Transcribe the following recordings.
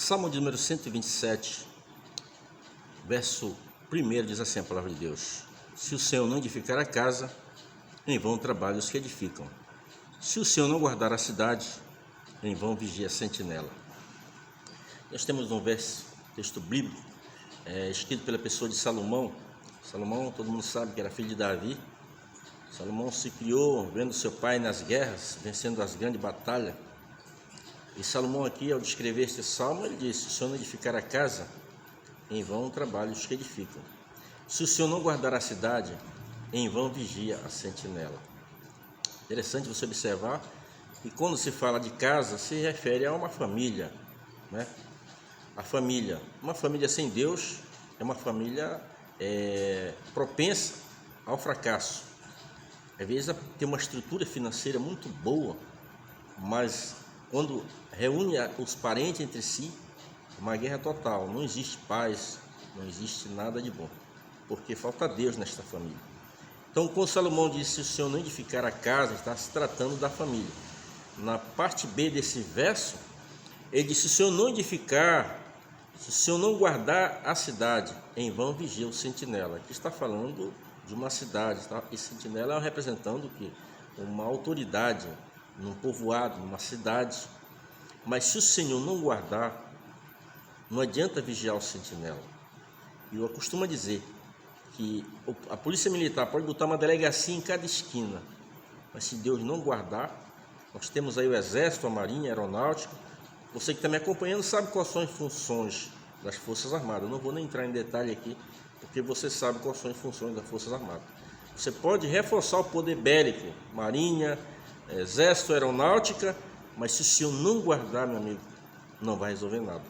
Salmo de número 127, verso 1 diz assim a palavra de Deus: Se o Senhor não edificar a casa, em vão trabalham os que edificam. Se o Senhor não guardar a cidade, em vão vigia a sentinela. Nós temos um verso, texto bíblico, escrito pela pessoa de Salomão. Salomão, todo mundo sabe que era filho de Davi. Salomão se criou vendo seu pai nas guerras, vencendo as grandes batalhas. E Salomão aqui, ao descrever este salmo, ele disse: se o Senhor não edificar a casa, em vão trabalham os que edificam. Se o Senhor não guardar a cidade, em vão vigia a sentinela. Interessante você observar que quando se fala de casa, se refere a uma família, né? A família, uma família sem Deus é uma família propensa ao fracasso. Às vezes tem uma estrutura financeira muito boa, mas quando reúne os parentes entre si, uma guerra total, não existe paz, não existe nada de bom, porque falta Deus nesta família. Então, quando Salomão disse: se o Senhor não edificar a casa, está se tratando da família. Na parte B desse verso, ele disse: se o Senhor não edificar, se o Senhor não guardar a cidade, em vão vigia o sentinela. Aqui está falando de uma cidade, tá? E sentinela é representando o quê? Uma autoridade num povoado, numa cidade. Mas se o Senhor não guardar, não adianta vigiar o sentinela. E eu costumo dizer que a polícia militar pode botar uma delegacia em cada esquina, mas se Deus não guardar, nós temos aí o Exército, a Marinha, a Aeronáutica. Você que está me acompanhando sabe quais são as funções das Forças Armadas. Eu não vou nem entrar em detalhe aqui, porque você sabe quais são as funções das Forças Armadas. Você pode reforçar o poder bélico, Marinha, Exército, Aeronáutica, mas se o Senhor não guardar, meu amigo, não vai resolver nada.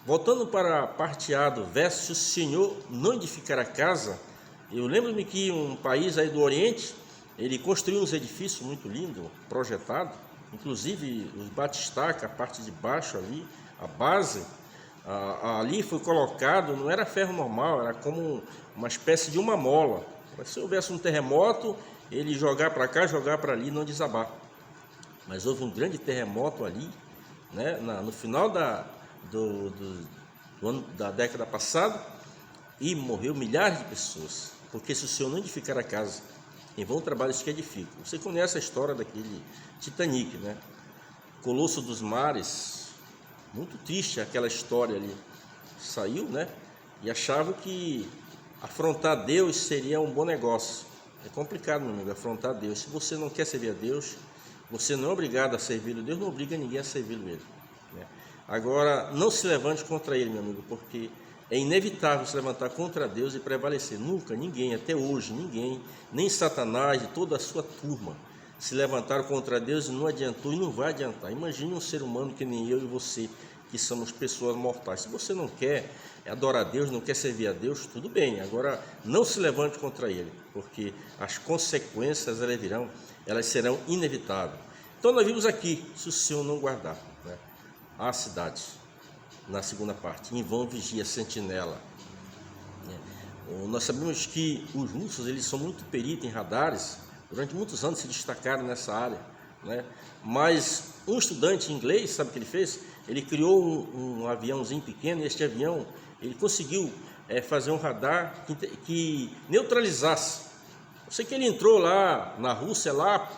Voltando para a parte A do verso: se o Senhor não edificar a casa, eu lembro-me que um país aí do Oriente, ele construiu uns edifícios muito lindos, projetados, inclusive os batistaca, a parte de baixo ali, a base, ali foi colocado, não era ferro normal, era como uma espécie de uma mola. Se houvesse um terremoto, ele jogar para cá, jogar para ali, não desabar. Mas houve um grande terremoto ali, né, no final do ano da década passada, e morreu milhares de pessoas. Porque se o Senhor não edificar a casa, em vão trabalham os que edificam. Você conhece a história daquele Titanic, né? Colosso dos mares, muito triste aquela história ali. Saiu, né? E achava que afrontar Deus seria um bom negócio. É complicado, meu amigo, afrontar Deus. Se você não quer servir a Deus, você não é obrigado a servir a Deus, não obriga ninguém a servir Ele, né? Agora, não se levante contra Ele, meu amigo, porque é inevitável se levantar contra Deus e prevalecer. Nunca, ninguém, até hoje, ninguém, nem Satanás e toda a sua turma, se levantaram contra Deus e não adiantou e não vai adiantar. Imagine um ser humano que nem eu e você, que somos pessoas mortais. Se você não quer adorar a Deus, não quer servir a Deus, tudo bem. Agora, não se levante contra Ele, porque as consequências elas virão, elas serão inevitáveis. Então, nós vimos aqui: se o Senhor não guardar, né, a cidade, na segunda parte, em vão vigia a sentinela. Nós sabemos que os russos, eles são muito peritos em radares, durante muitos anos se destacaram nessa área, né? Mas um estudante inglês, sabe o que ele fez? Ele criou um aviãozinho pequeno, e este avião, ele conseguiu fazer um radar que neutralizasse. Eu sei que ele entrou lá na Rússia, lá,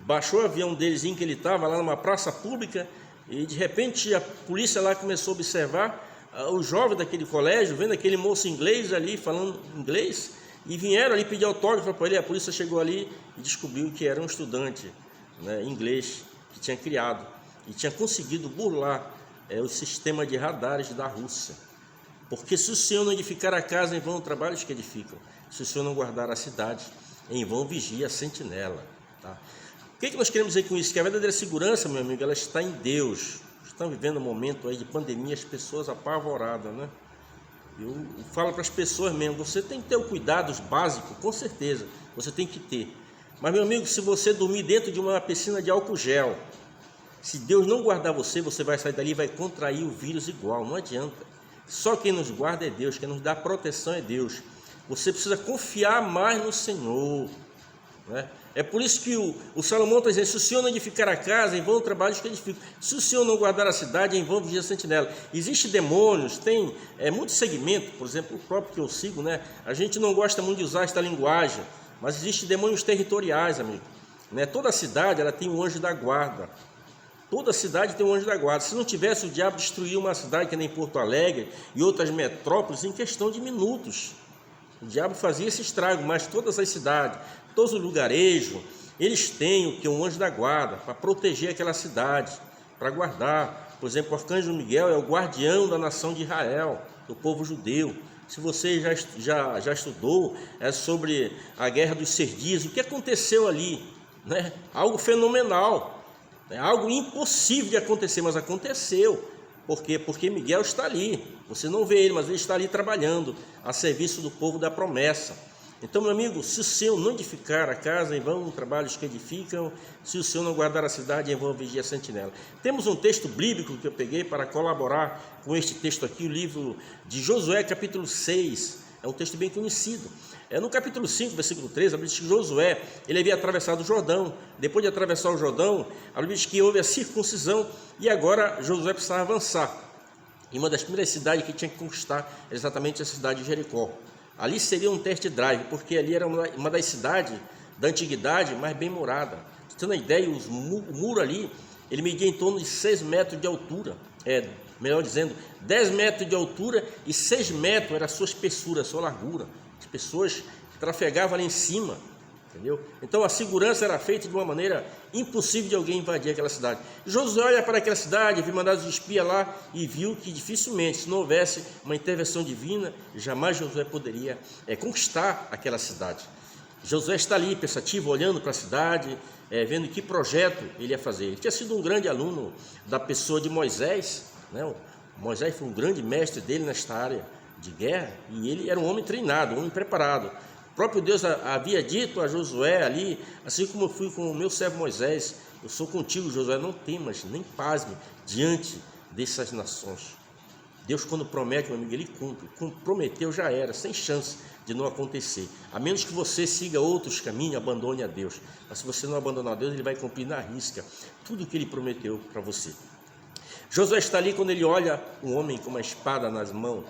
baixou o avião deles em que ele estava, lá numa praça pública, e de repente a polícia lá começou a observar os jovens daquele colégio, vendo aquele moço inglês ali, falando inglês, e vieram ali pedir autógrafo para ele. A polícia chegou ali e descobriu que era um estudante, né, inglês, que tinha criado e tinha conseguido burlar o sistema de radares da Rússia. Porque se o Senhor não edificar a casa, em vão trabalham os que edificam. Se o Senhor não guardar a cidade, em vão vigia a sentinela, tá? O que nós queremos dizer com isso? Que a verdadeira segurança, meu amigo, ela está em Deus. Estão vivendo um momento aí de pandemia, as pessoas apavoradas, né? Eu falo para as pessoas mesmo: você tem que ter o cuidados básicos, com certeza, você tem que ter. Mas, meu amigo, se você dormir dentro de uma piscina de álcool gel, se Deus não guardar você, você vai sair dali e vai contrair o vírus igual, não adianta. Só quem nos guarda é Deus, quem nos dá proteção é Deus. Você precisa confiar mais no Senhor, né? É por isso que o Salomão está dizendo: se o Senhor não edificar a casa, em vão o trabalho que edificam. Se o Senhor não guardar a cidade, em vão vigia a sentinela. Existem demônios, tem muito segmento, por exemplo, o próprio que eu sigo, né? A gente não gosta muito de usar esta linguagem, mas existem demônios territoriais, amigo. Né? Toda cidade ela tem um anjo da guarda. Toda cidade tem um anjo da guarda. Se não tivesse, o diabo destruiu uma cidade que nem Porto Alegre e outras metrópoles em questão de minutos. O diabo fazia esse estrago, mas todas as cidades, todos os lugarejos, eles têm o que é um anjo da guarda para proteger aquela cidade, para guardar. Por exemplo, o arcanjo Miguel é o guardião da nação de Israel, do povo judeu. Se você já estudou sobre a guerra dos 6 dias, o que aconteceu ali? Né? Algo fenomenal, algo impossível de acontecer, mas aconteceu. Por quê? Porque Miguel está ali. Você não vê ele, mas ele está ali trabalhando a serviço do povo da promessa. Então, meu amigo, se o Senhor não edificar a casa, em vão trabalhos que edificam. Se o Senhor não guardar a cidade, em vão vigia a sentinela. Temos um texto bíblico que eu peguei para colaborar com este texto aqui, o livro de Josué, capítulo 6. É um texto bem conhecido. No capítulo 5, versículo 3, a Bíblia diz que Josué, ele havia atravessado o Jordão. Depois de atravessar o Jordão, a Bíblia diz que houve a circuncisão e agora Josué precisava avançar. E uma das primeiras cidades que tinha que conquistar era exatamente a cidade de Jericó. Ali seria um test drive, porque ali era uma das cidades da antiguidade mais bem morada. Você tem uma ideia, o muro ali, ele media em torno de 6 metros de altura. Melhor dizendo, 10 metros de altura e 6 metros era a sua espessura, a sua largura. As pessoas trafegavam ali em cima, entendeu? Então a segurança era feita de uma maneira impossível de alguém invadir aquela cidade. Josué olha para aquela cidade, viu mandados de espia lá e viu que dificilmente, se não houvesse uma intervenção divina, jamais Josué poderia conquistar aquela cidade. Josué está ali pensativo, olhando para a cidade, vendo que projeto ele ia fazer. Ele tinha sido um grande aluno da pessoa de Moisés, né? Moisés foi um grande mestre dele nesta área de guerra, e ele era um homem treinado, um homem preparado. O próprio Deus havia dito a Josué ali: assim como eu fui com o meu servo Moisés, eu sou contigo, Josué, não temas, nem pasme diante dessas nações. Deus, quando promete, meu amigo, ele cumpre. Quando prometeu, já era, sem chance de não acontecer, a menos que você siga outros caminhos, abandone a Deus. Mas se você não abandonar a Deus, ele vai cumprir na risca tudo o que ele prometeu para você. Josué está ali quando ele olha um homem com uma espada nas mãos.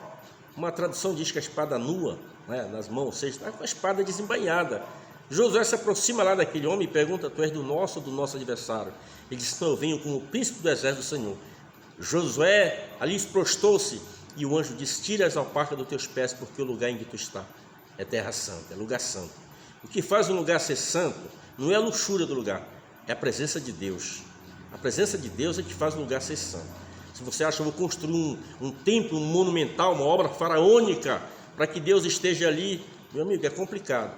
Uma tradução diz que a espada nua, né, nas mãos, ou seja, está com a espada desembainhada. Josué se aproxima lá daquele homem e pergunta: tu és do nosso ou do nosso adversário? Ele diz: não, eu venho como príncipe do exército do Senhor. Josué ali prostou-se e o anjo disse: tira as alparcas dos teus pés, porque o lugar em que tu está é terra santa, é lugar santo. O que faz um lugar ser santo não é a luxúria do lugar, é a presença de Deus. A presença de Deus é que faz o lugar ser santo. Se você acha que eu vou construir um templo monumental, uma obra faraônica, para que Deus esteja ali, meu amigo, é complicado.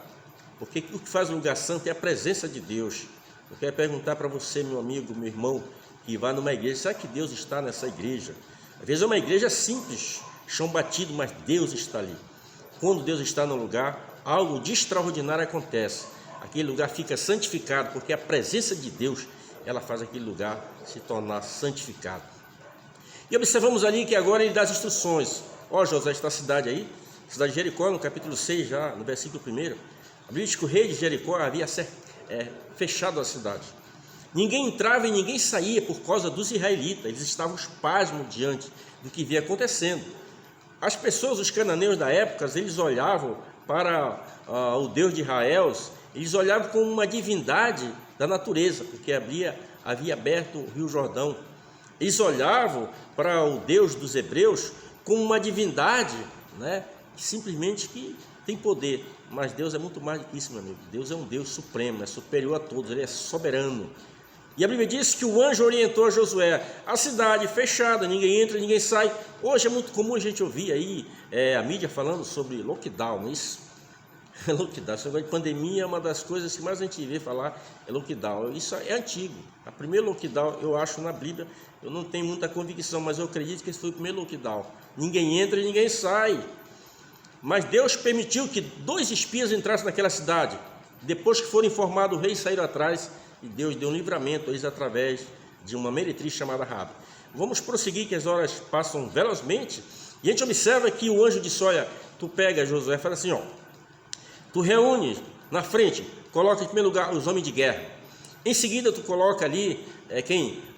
Porque o que faz o lugar santo é a presença de Deus. Eu quero perguntar para você, meu amigo, meu irmão, que vai numa igreja: será que Deus está nessa igreja? Às vezes é uma igreja simples, chão batido, mas Deus está ali. Quando Deus está no lugar, algo de extraordinário acontece. Aquele lugar fica santificado, porque a presença de Deus, ela faz aquele lugar se tornar santificado. E observamos ali que agora ele dá as instruções. Josué, está a cidade aí, cidade de Jericó, no capítulo 6, já no versículo 1. A Bíblia diz que o rei de Jericó havia fechado a cidade. Ninguém entrava e ninguém saía por causa dos israelitas. Eles estavam pasmos diante do que vinha acontecendo. As pessoas, os cananeus da época, eles olhavam para o Deus de Israel, eles olhavam como uma divindade da natureza, porque havia aberto o rio Jordão. Eles olhavam para o Deus dos hebreus como uma divindade, né, que simplesmente que tem poder. Mas Deus é muito mais do que isso, meu amigo. Deus é um Deus supremo, é superior a todos, ele é soberano. E a Bíblia diz que o anjo orientou a Josué: a cidade fechada, ninguém entra, ninguém sai. Hoje é muito comum a gente ouvir aí a mídia falando sobre lockdown, não é isso? Lockdown, esse negócio de pandemia é uma das coisas que mais a gente vê falar, é lockdown. Isso é antigo. A primeira lockdown, eu acho, na Bíblia, eu não tenho muita convicção, mas eu acredito que esse foi o primeiro lockdown. Ninguém entra e ninguém sai. Mas Deus permitiu que 2 espias entrassem naquela cidade. Depois que foram informados, o rei saíram atrás e Deus deu um livramento a eles através de uma meretriz chamada Raabe. Vamos prosseguir, que as horas passam velozmente. E a gente observa que o anjo disse: olha, tu pega Josué e fala assim, tu reúne Na frente, coloca em primeiro lugar os homens de guerra. Em seguida, tu coloca ali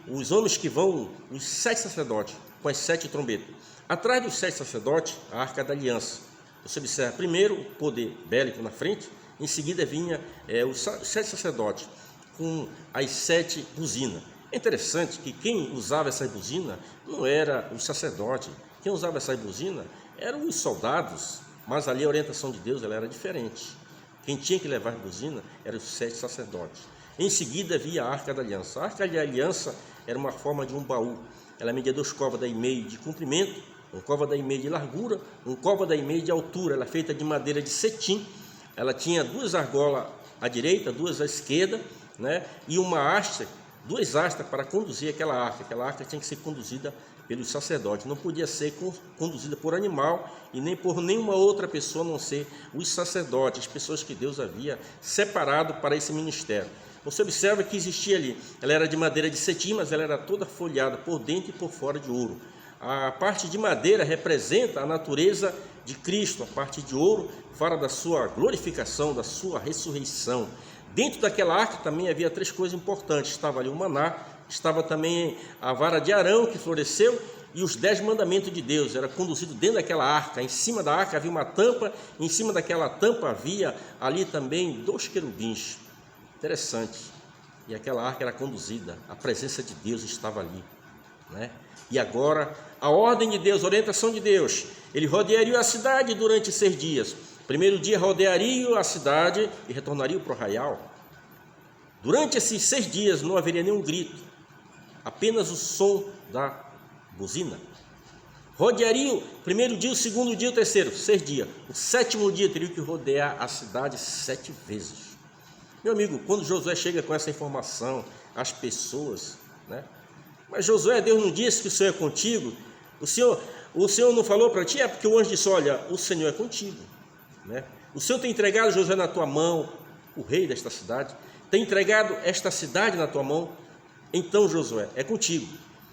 os homens que vão, os 7 sacerdotes, com as 7 trombetas. Atrás dos 7 sacerdotes, a Arca da Aliança. Você observa primeiro o poder bélico na frente, em seguida vinha os 7 sacerdotes com as 7 buzinas. É interessante que quem usava essas buzinas não era os sacerdotes, quem usava essas buzinas eram os soldados, mas ali a orientação de Deus ela era diferente. Quem tinha que levar as buzinas eram os 7 sacerdotes. Em seguida havia a Arca da Aliança. A Arca da Aliança era uma forma de um baú. Ela media 2 côvados e meio de comprimento, 1 côvado e meio de largura, 1 côvado e meio de altura. Ela é feita de madeira de cetim. Ela tinha 2 argolas à direita, 2 à esquerda, né? E uma haste, 2 hastas para conduzir aquela arca. Aquela arca tinha que ser conduzida pelos sacerdotes. Não podia ser conduzida por animal e nem por nenhuma outra pessoa, a não ser os sacerdotes, as pessoas que Deus havia separado para esse ministério. Você observa que existia ali, ela era de madeira de cetim, mas ela era toda folhada por dentro e por fora de ouro. A parte de madeira representa a natureza de Cristo, a parte de ouro fala da sua glorificação, da sua ressurreição. Dentro daquela arca também havia 3 coisas importantes, estava ali o maná, estava também a vara de Arão que floresceu e os 10 mandamentos de Deus, era conduzido dentro daquela arca. Em cima da arca havia uma tampa, em cima daquela tampa havia ali também 2 querubins. Interessante. E aquela arca era conduzida, a presença de Deus estava ali, né? E agora, a ordem de Deus, a orientação de Deus, ele rodearia a cidade durante 6 dias. Primeiro dia rodearia a cidade e retornaria para o arraial. Durante esses 6 dias não haveria nenhum grito, apenas o som da buzina. Rodearia o primeiro dia, o segundo dia, o terceiro, 6 dias. O 7º dia teria que rodear a cidade 7 vezes. Meu amigo, quando Josué chega com essa informação às pessoas, né? Mas Josué, Deus não disse que o Senhor é contigo? O Senhor não falou para ti? É porque o anjo disse, olha, o Senhor é contigo, né? O Senhor tem entregado Josué na tua mão, o rei desta cidade, tem entregado esta cidade na tua mão, então Josué, é contigo.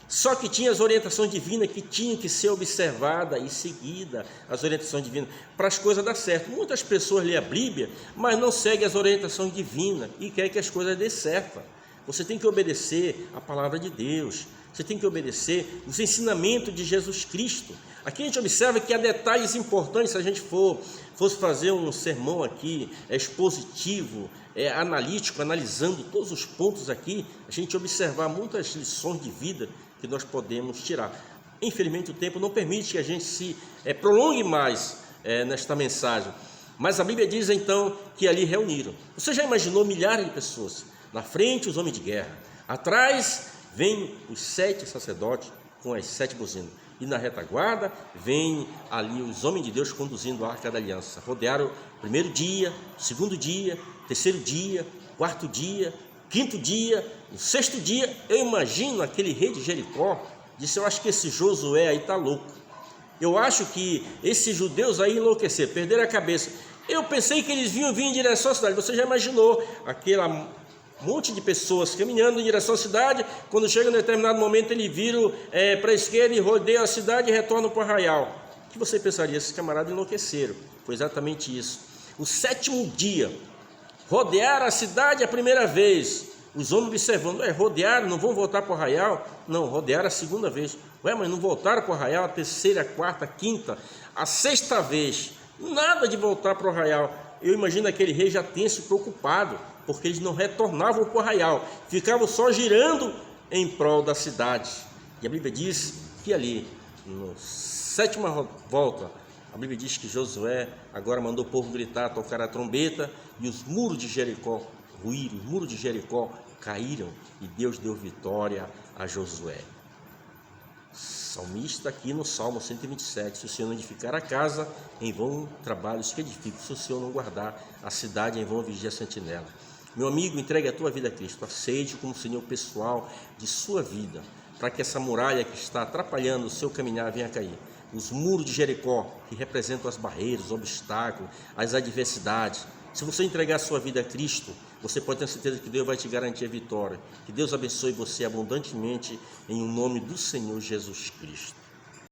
Só que tinha as orientações divinas que tinham que ser observadas e seguidas, as orientações divinas, para as coisas dar certo. Muitas pessoas lêem a Bíblia, mas não seguem as orientações divinas e querem que as coisas dê certo. Você tem que obedecer a palavra de Deus, você tem que obedecer os ensinamentos de Jesus Cristo. Aqui a gente observa que há detalhes importantes. Se a gente fosse fazer um sermão aqui, expositivo, analítico, analisando todos os pontos aqui, a gente observar muitas lições de vida que nós podemos tirar. Infelizmente o tempo não permite que a gente se prolongue mais nesta mensagem, mas a Bíblia diz então que ali reuniram. Você já imaginou milhares de pessoas? Na frente os homens de guerra, atrás vem os 7 sacerdotes com as 7 buzinas, e na retaguarda vem ali os homens de Deus conduzindo a Arca da Aliança. Rodearam o primeiro dia, segundo dia, terceiro dia, quarto dia, quinto dia, no 6º dia. Eu imagino aquele rei de Jericó, disse, eu acho que esse Josué aí está louco, eu acho que esses judeus aí enlouqueceram, perderam a cabeça. Eu pensei que eles vinham vir em direção à cidade. Você já imaginou aquela monte de pessoas caminhando em direção à cidade, quando chega em determinado momento eles viram para a esquerda e rodeiam a cidade e retornam para o arraial? O que você pensaria? Esses camaradas enlouqueceram. Foi exatamente isso. O 7º dia, rodearam a cidade a primeira vez. Os homens observando, rodearam, não vão voltar para o arraial? Não, rodearam a segunda vez. Mas não voltaram para o arraial a terceira, a quarta, a quinta, a 6ª vez. Nada de voltar para o arraial. Eu imagino aquele rei já tenso e preocupado, porque eles não retornavam para o arraial, ficavam só girando em prol da cidade. E a Bíblia diz que ali, na 7ª volta, a Bíblia diz que Josué agora mandou o povo gritar, tocar a trombeta, e os muros de Jericó ruíram, os muros de Jericó caíram, e Deus deu vitória a Josué. Salmista aqui no Salmo 127, se o Senhor não edificar a casa, em vão trabalhos que edificam, se o Senhor não guardar a cidade, em vão vigia a sentinela. Meu amigo, entregue a tua vida a Cristo, aceite como Senhor pessoal de sua vida, para que essa muralha que está atrapalhando o seu caminhar venha a cair. Os muros de Jericó, que representam as barreiras, os obstáculos, as adversidades. Se você entregar a sua vida a Cristo, você pode ter certeza que Deus vai te garantir a vitória. Que Deus abençoe você abundantemente em nome do Senhor Jesus Cristo.